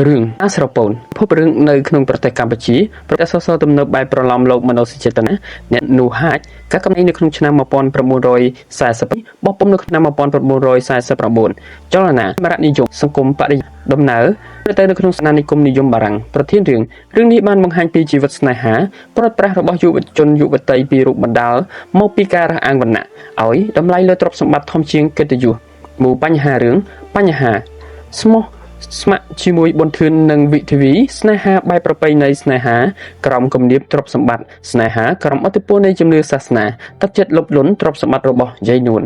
រឿងអាស្រពូនភពរឿងនៅក្នុងប្រទេសកម្ពុជាប្រទេសសសរទំនើបបែបប្រឡំលោកមនោសញ្ចេតនាអ្នកនូហាចកាកំណីនៅក្នុងឆ្នាំ1940បោះពុំនៅឆ្នាំ1949ចលនាមរនិយមសង្គមបរិយាដំណើរទៅនៅក្នុងស្នានិគមនិយមបារាំងប្រធានរឿងនេះបានបង្ហាញពីជីវិតស្នេហាប្រត់ប្រាស់របស់យុវជនយុវតីពីរូបបណ្ដាលមកពីការរើសអើងវណ្ណៈឲ្យតម្លៃលើទ្រព្យសម្បត្តិធំជាងកិត្តិយសមូលបញ្ហារឿងបញ្ហាស្មោះស្ម័គ្រជាមួយប៊ុនធឿននិងវិធីវីស្នេហាបែបប្រពៃណីស្នេហាក្រមគំនាបទ្រព្យសម្បត្តិស្នេហាក្រមអធិពលនៃជំនឿសាសនាទឹកចិត្តលុបលុនទ្រព្យសម្បត្តិរបស់យាយនួន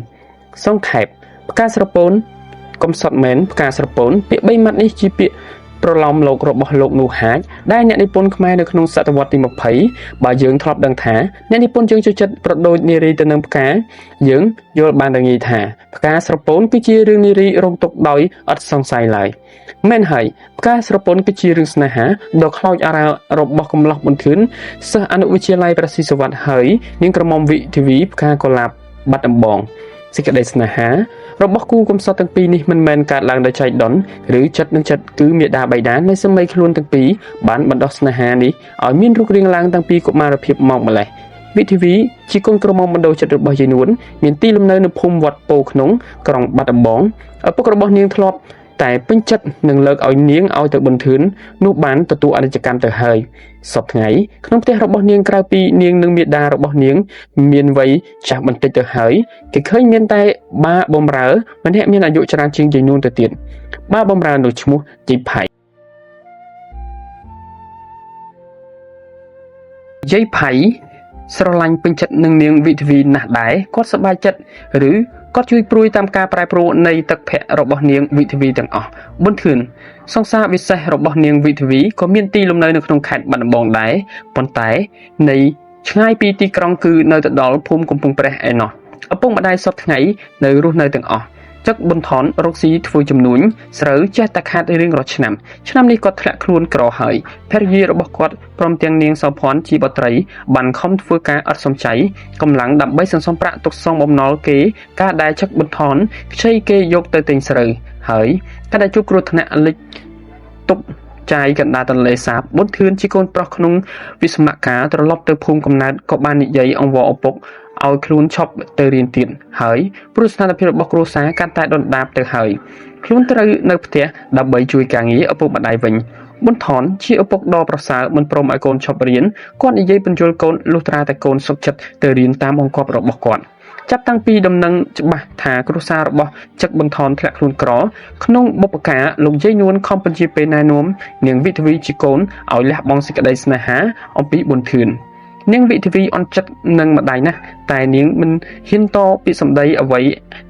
សងខេបផ្កាស្រពោនកំសត់មែនផ្កាស្រពោនពាក្យ3ម៉ាត់នេះជាពាក្យប្រឡំលោករបស់លោកនូហាចដែលអ្នកនិពន្ធខ្មែរនៅក្នុងសតវត្សទី20បើយើងធ្លាប់ដឹងថាអ្នកនិពន្ធយើងចូលចិត្តប្រដូចនារីទៅនឹងផ្កាយើងយល់បានដល់ងាយថាផ្កាស្រពោនគឺជារឿងនារីរងទុក្ខដោយអត់សង្ស័យឡើយមែនហើយផ្កាស្រពោនគឺជារឿងស្នេហាដ៏ខ្លោចអារ៉ារបស់កំឡោះប៊ុនធឿនសិស្សអនុវិទ្យាល័យព្រះស៊ីសុវត្ថិហើយនាងក្រមុំវិធីវីផ្កាកុលាបបាត់ដំបងសេចក្តីស្នេហារបស់គូកំសត់ទាំងពីរនេះមិនមែនកើតឡើងដោយចៃដន្យឬចិត្តនឹងចិត្តគឺមេដាបៃតានៃសម័យខ្លួនទាំងពីរបានបណ្ដោះស្នេហានេះឲ្យមានរូបរាងឡើងតាំងពីកុមារភាពមកម្លេះវិធីវីជាកូនក្រមុំបណ្ដោះចិត្តរបស់យាយនួនមានទីលំនៅនៅភូមិវត្តពោក្នុងក្រុងបាត់ដំបងឪពុករបស់នាងធ្លាប់តែពេញចិត្តនឹងលើកឲ្យនាងឲ្យទៅប៊ុនធឿននោះបានទទួលអនិច្ចកម្មទៅហើយសពថ្ងៃក្នុងផ្ទះរបស់នាងក្រៅពីនាងនិងមេដារបស់នាងមានវ័យចាស់បន្តិចទៅហើយគេឃើញមានតែបាបំរើម្នាក់មានអាយុច្រើនជាងយាយនួនទៅទៀតបាបំរើនោះឈ្មោះជីផៃយាយផៃស្រឡាញ់ពេញចិត្តនឹងនាងវិធីវីណាស់ដែរគាត់សប្បាយចិត្តឬគាត់ជួយព្រួយតាមការប្រែប្រួលនៃទឹកភ័ក្ររបស់នាងវិធីវីទាំងអស់ប៊ុនធឿនសង្សារវិសេសរបស់នាងវិធីវីក៏មានទីលំនៅនៅក្នុងខេត្តបាត់ដំបងដែរប៉ុន្តែនៃឆ្ងាយពីទីក្រុងគឺនៅទៅដល់ភូមិកំពង់ព្រះឯណោះឪពុកម្ដាយសពថ្ងៃនៅរស់នៅទាំងអស់ចឹកប៊ុនថនរកស៊ីធ្វើជំនួញស្រូវចេះតែខាតរៀងរាល់ឆ្នាំនេះគាត់ធ្លាក់ខ្លួនក្រហើយភរិយារបស់គាត់ព្រមទាំងនាងសោភ័ណ្ឌជាបុត្រីបានខំធ្វើការអត់សំចៃកម្លាំងដើម្បីសន្សំប្រាក់ទុកសងបំណុលគេការដែលចឹកប៊ុនថនខ្ចីគេយកទៅទិញស្រូវហើយការដែលជួបគ្រោះថ្នាក់លិចទុកចាយកណ្ដាលទន្លេសាបប៊ុនធឿនជាកូនប្រុសក្នុងវិស្មការត្រឡប់ទៅភូមិកំណើតក៏បាននិយាយអង្វរឪពុកឲ្យខ្លួនឈប់ទៅរៀនទៀតហើយព្រោះស្ថានភាពរបស់គ្រួសារកាន់តែដុនដាបទៅហើយខ្លួនត្រូវនៅផ្ទះដើម្បីជួយការងារឪពុកម្ដាយវិញប៊ុនថនជាឪពុកដ៏ប្រសើរមិនព្រមឲ្យកូនឈប់រៀនគាត់និយាយបញ្យល់កូនលុះត្រាតែកូនសុខចិត្តទៅរៀនតាមបង្គាប់របស់គាត់ចាប់តាំងពីដំណឹងច្បាស់ថាគ្រួសាររបស់ចឹកប៊ុនថនធ្លាក់ខ្លួនក្រក្នុងបុព្វកាលោកយាយនួនខំបញ្ជាពេលណែនាំនាងវិធីវីជាកូនឲ្យលះបង់សេចក្តីស្នេហាអំពីប៊ុនធឿននាងវិធីវីអន់ចិត្តនឹងម្ដាយណាស់តែនាងមិនហ៊ានតពាក្យសម្ដីអ្វី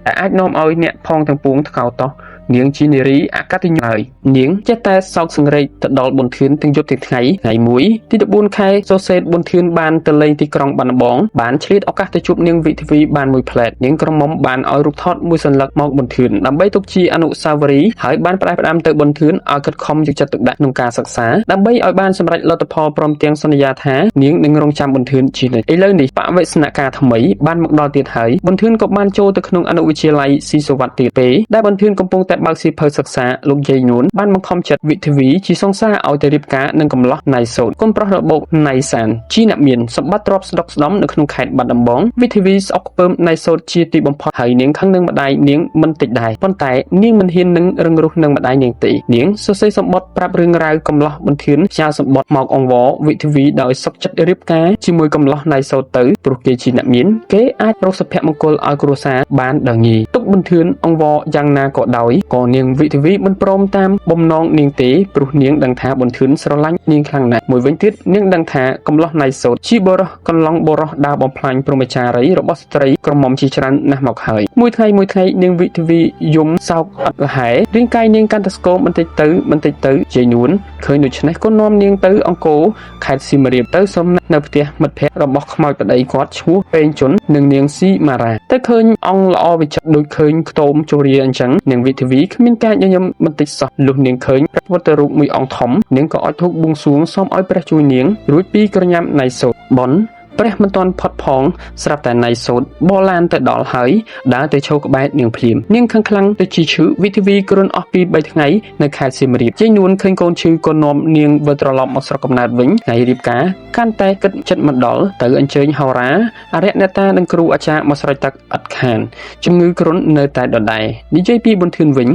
ដែលអាចនាំឲ្យអ្នកផងទាំងពួងថ្កោលទោសនាងជានារីអកតញ្ញូហើយនាងចេះតែសោកសង្រេចទៅដល់ប៊ុនធឿនទាំងយប់ទាំងថ្ងៃមួយទី14ខែសូសេតប៊ុនធឿនបានទៅលេងទីក្រុងបាត់ដំបងបានឆ្លៀតឱកាសទៅជួបនាងវិធីវីបានមួយផ្លែតនាងក្រមុំបានឲ្យរូបថតមួយសន្លឹកមកប៊ុនធឿនដើម្បីទុកជាអនុស្សាវរីយ៍ហើយបានផ្ដែផ្ដាំទៅប៊ុនធឿនឲ្យខិតខំយកចិត្តទុកដាក់ក្នុងការសិក្សាដើម្បីឲ្យបានសម្រេចលទ្ធផលព្រមទាំងសន្យាថានាងនឹងរងចាំប៊ុនធឿនជានិច្ចឥឡូវនេះបវេសនការថ្មីបានមកដល់ទៀតហើយប៊ុនធឿនក៏បានចូលទៅក្នុងអនុវិទ្យាល័យស៊ីសុវត្ថិទៀតពេលដែលប៊ុនធឿនកំពុងតែបើកសៀវភៅសិក្សាលោកយាយនួនបានបង្ខំចិត្តវិធីវីជាសង្សារឲ្យទៅរៀបការនឹងកំឡោះណៃសូតកូនប្រុសរបស់ណៃសានជាអ្នកមានសម្បត្តិទ្រព្យស្ដុកស្ដំនៅក្នុងខេត្តបាត់ដំបងវិធីវីស្អប់ខ្ពើមណៃសូតជាទីបំផុតហើយនាងខឹងនឹងម្ដាយនាងមិនតិចដែរប៉ុន្តែនាងមិនហ៊ាននឹងរឹងរូសនឹងម្ដាយនាងទេនាងសរសេរសម្បត្តិប្រាប់រឿងរ៉ាវកំឡោះប៊ុនធឿនផ្ញើសម្បត្តិមកអង្វរវិធីវីដោយសុខចិត្តរៀបការជាមួយកំឡោះណៃសូតទៅព្រោះគេជាអ្នកមានគេអាចរកសុភមង្គលឲ្យគ្រួសារបានដល់ងាយទុកប៊ុនធឿនអង្វរយ៉ាងណាក៏ដោយក៏នាងវិធីវីមិនព្រមតាមបំណងនាងទេព្រោះនាងដឹងថាប៊ុនធឿនស្រឡាញ់នាងខ្លាំងណាស់មួយវិញទៀតនាងដឹងថាកំឡោះណៃសូតជាបរោះកន្លងបរោះដើរបំផ្លាញព្រហ្មចារីរបស់ស្ត្រីក្រមុំជាច្រើនណាស់មកហើយមួយថ្ងៃនាងវិធីវីយំសោកអត់លហែរាងកាយនាងកាន់តែស្គមបន្តិចទៅយាយនួនឃើញដូច្នេះក៏នាំនាងទៅអង្គរខេត្តសៀមរាបទៅសុំនៅផ្ទះមិត្តភ័ក្តិរបស់ខ្មោចប្តីគាត់ឈ្មោះពេងជុននិងនាងស៊ីម៉ារ៉ាទៅឃើញអង្គល្អវិចិត្រដូចឃើញខ្ទមជរាអញ្ចឹងនាងវិធីវីគ្មានការញញឹមបន្តិចសោះលុះនាងឃើញព្រះពុទ្ធរូបមួយអង្គធំនាងក៏អុជធូបបួងសួងសូមឲ្យព្រះជួយនាងរួចពីក្រញាំណៃសូតបន ព្រះមិនទាន់ផុតផងស្រាប់តែណៃសូតបឡានទៅដល់ហើយដើរទៅឈរក្បែរនាងភ្លាមនាងខឹងខ្លាំងទៅជីឈឺវិធីវីគ្រុនអស់ពី3ថ្ងៃនៅខេត្តសៀមរាបជ័យនួនឃើញកូនឈឺក៏នាំនាងវិលត្រឡប់មកស្រុកកំណើតវិញថ្ងៃរៀបការកាន់តែគិតចិត្តមិនដល់ទៅអញ្ជើញហោរាអរិយអ្នកតានិងគ្រូអាចារ្យមកស្រោចទឹកឥតខានជំងឺគ្រុននៅតែដដែលនិយាយពីប៊ុនធឿនវិញ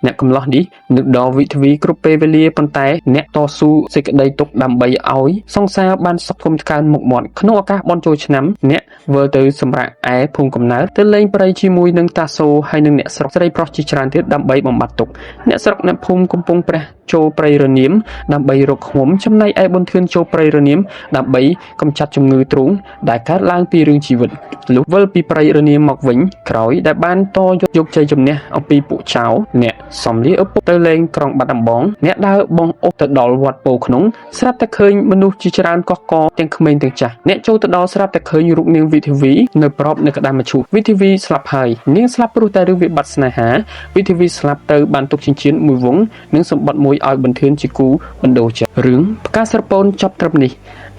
អ្នកកំឡោះនេះនឹកដល់វិធីវីគ្រប់ពេលវេលាប៉ុន្តែអ្នកតស៊ូសេចក្តីទុកដើម្បីឲ្យសង្សារបានសុខគុំថ្កើងមុខមាត់ក្នុងឱកាសបន់ជោឆ្នាំអ្នកវិលទៅសម្រាប់ឯភូមិកំណើតទៅលេងប្រៃជាមួយនឹងតាសូហើយនឹងអ្នកស្រុកស្រីប្រុសជាច្រើនទៀតដើម្បីបំបត្តិទុកអ្នកស្រុកអ្នកភូមិកំពុងព្រះចូលព្រៃរនាមដើម្បីរកឃ្មុំចំណែកឯប៊ុនធឿនចូលព្រៃរនាមដើម្បីកម្ចាត់ជំងឺទ្រូងដែលកើតឡើងពីរឿងជីវិតលុះវិលពីព្រៃរនាមមកវិញក្រោយដែលបានតយកជ័យជំនះអំពីពួកចៅអ្នកសំលៀកឪពុកទៅលេងក្រុងបាត់ដំបងអ្នកដើរបងអុសទៅដល់វត្តពោក្នុងស្រាប់តែឃើញមនុស្សជាច្រើនកកកទាំងក្មេងទាំងចាស់អ្នកចូលទៅដល់ស្រាប់តែឃើញរូបនាងវិធីវីនៅប្រប់នៅក្តារមឈូសវិធីវីស្លាប់ហើយនាងស្លាប់ព្រោះតែរឿងវិបត្តិស្នេហាវិធីវីស្លាប់ទៅបានទុកចិញ្ចៀនមួយវងនិងសម្បត្តិមួយឲ្យបន្ទឿនជាគូបណ្ដោចិត្តរឿងផ្កាស្រពោនចប់ត្រឹមនេះ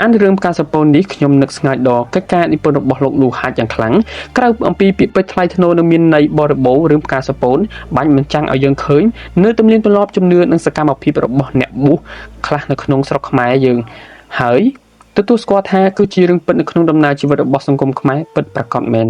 អានរឿងផ្កាស្រពោននេះខ្ញុំនឹកស្ងាយដល់កិច្ចការនិពន្ធរបស់លោកលូហាចយ៉ាងខ្លាំងក្រៅអំពីពាក្យពេចន៍ថ្លៃថ្នូរនិងមានន័យបរិបូររឿងផ្កាស្រពោនបាញ់មិនចាំងឲ្យយើងឃើញនៅទំនៀមទម្លាប់ជំនឿនិងសកម្មភាពរបស់អ្នកប៊ូសខ្លះនៅក្នុងស្រុកខ្មែរយើងហើយទទួលស្គាល់ថាគឺជារឿងពិតនៅក្នុងដំណើរជីវិតរបស់សង្គមខ្មែរពិតប្រាកដមែន